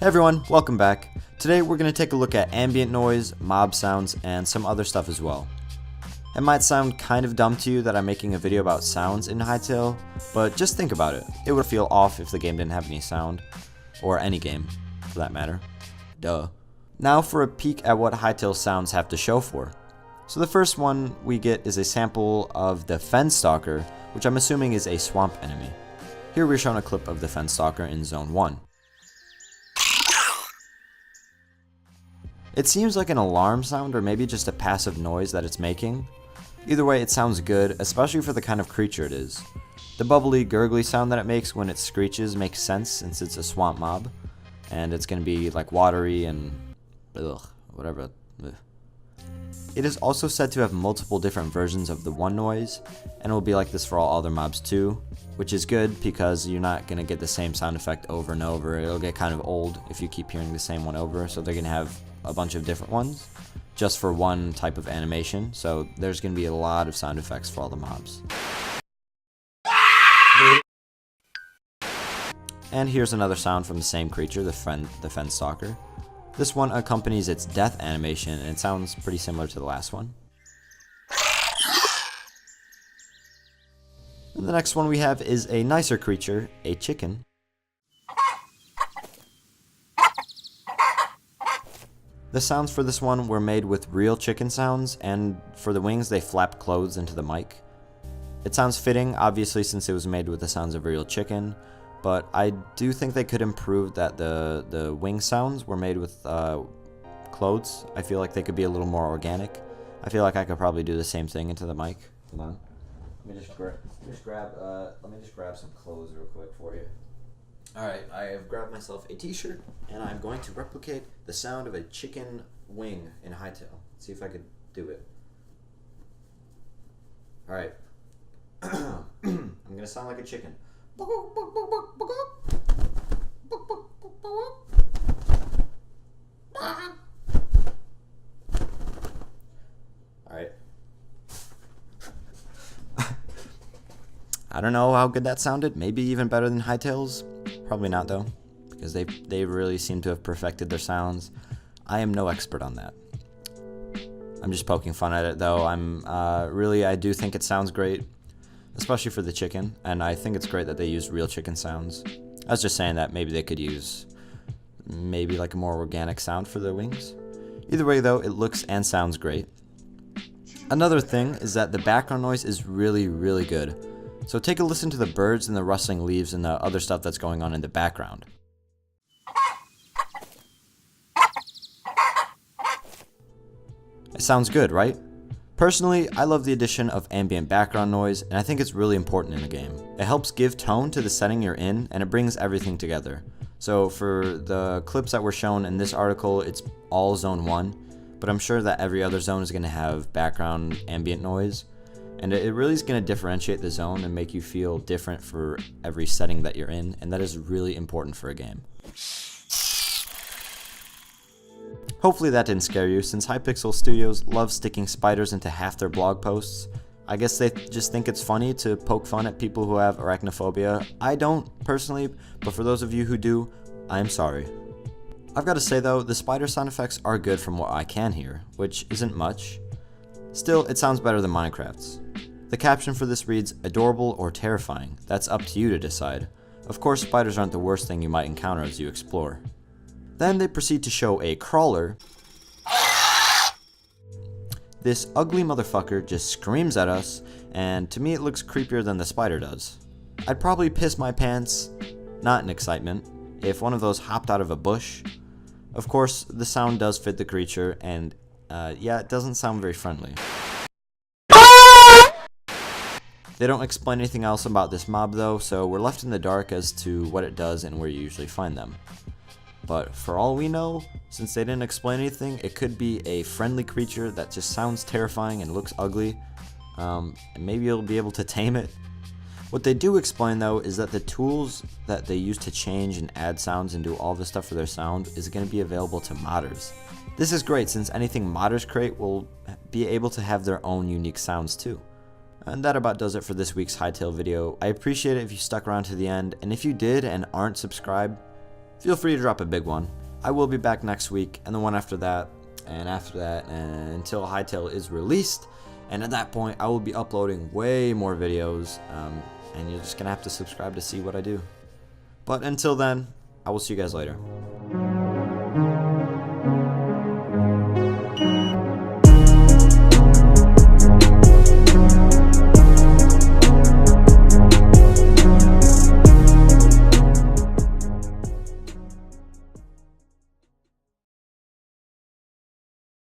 Hey everyone, welcome back. Today we're going to take a look at ambient noise, mob sounds, and some other stuff as well. It might sound kind of dumb to you that I'm making a video about sounds in Hytale, but just think about it. It would feel off if the game didn't have any sound, or any game, for that matter. Duh. Now for a peek at what Hytale sounds have to show for. So the first one we get is a sample of the Fenstalker, which I'm assuming is a swamp enemy. Here we're shown a clip of the Fenstalker in Zone 1. It seems like an alarm sound or maybe just a passive noise that it's making. Either way, it sounds good, especially for the kind of creature it is. The bubbly, gurgly sound that it makes when it screeches makes sense since it's a swamp mob, and it's going to be like watery and whatever. Ugh. It is also said to have multiple different versions of the one noise, and it will be like this for all other mobs too, which is good because you're not going to get the same sound effect over and over. It'll get kind of old if you keep hearing the same one over, so they're going to have a bunch of different ones just for one type of animation, so there's going to be a lot of sound effects for all the mobs. And here's another sound from the same creature, the Fenstalker. This one accompanies its death animation, and it sounds pretty similar to the last one. And the next one we have is a nicer creature, a chicken. The sounds for this one were made with real chicken sounds, and for the wings they flap clothes into the mic. It sounds fitting, obviously, since it was made with the sounds of a real chicken, but I do think they could improve that the wing sounds were made with clothes. I feel like they could be a little more organic. I feel like I could probably do the same thing into the mic. Hold on. Let me just grab some clothes real quick for you. Alright, I have grabbed myself a t-shirt, and I'm going to replicate the sound of a chicken wing in Hytale. See if I could do it. Alright. I'm going to sound like a chicken. Alright. I don't know how good that sounded. Maybe even better than Hytale's. Probably not though, because they really seem to have perfected their sounds. I am no expert on that. I'm just poking fun at it though. I do think it sounds great, especially for the chicken, and I think it's great that they used real chicken sounds. I was just saying that maybe they could use maybe like a more organic sound for their wings. Either way though, it looks and sounds great. Another thing is that the background noise is really, really good. So take a listen to the birds and the rustling leaves and the other stuff that's going on in the background. It sounds good, right? Personally, I love the addition of ambient background noise, and I think it's really important in the game. It helps give tone to the setting you're in, and it brings everything together. So for the clips that were shown in this article, it's all Zone 1, but I'm sure that every other zone is going to have background ambient noise. And it really is going to differentiate the zone and make you feel different for every setting that you're in, and that is really important for a game. Hopefully that didn't scare you, since Hypixel Studios love sticking spiders into half their blog posts. I guess they just think it's funny to poke fun at people who have arachnophobia. I don't, personally, but for those of you who do, I'm sorry. I've got to say though, the spider sound effects are good from what I can hear, which isn't much. Still, it sounds better than Minecraft's. The caption for this reads, adorable or terrifying. That's up to you to decide. Of course, spiders aren't the worst thing you might encounter as you explore. Then they proceed to show a crawler. This ugly motherfucker just screams at us, and to me it looks creepier than the spider does. I'd probably piss my pants, not in excitement, if one of those hopped out of a bush. Of course, the sound does fit the creature, and yeah, it doesn't sound very friendly. They don't explain anything else about this mob though, so we're left in the dark as to what it does and where you usually find them. But for all we know, since they didn't explain anything, it could be a friendly creature that just sounds terrifying and looks ugly, and maybe you'll be able to tame it. What they do explain though is that the tools that they use to change and add sounds and do all this stuff for their sound is going to be available to modders. This is great since anything modders create will be able to have their own unique sounds too. And that about does it for this week's Hytale video. I appreciate it if you stuck around to the end, and if you did and aren't subscribed, feel free to drop a big one. I will be back next week, and the one after that, and until Hytale is released. And at that point, I will be uploading way more videos, and you're just going to have to subscribe to see what I do. But until then, I will see you guys later.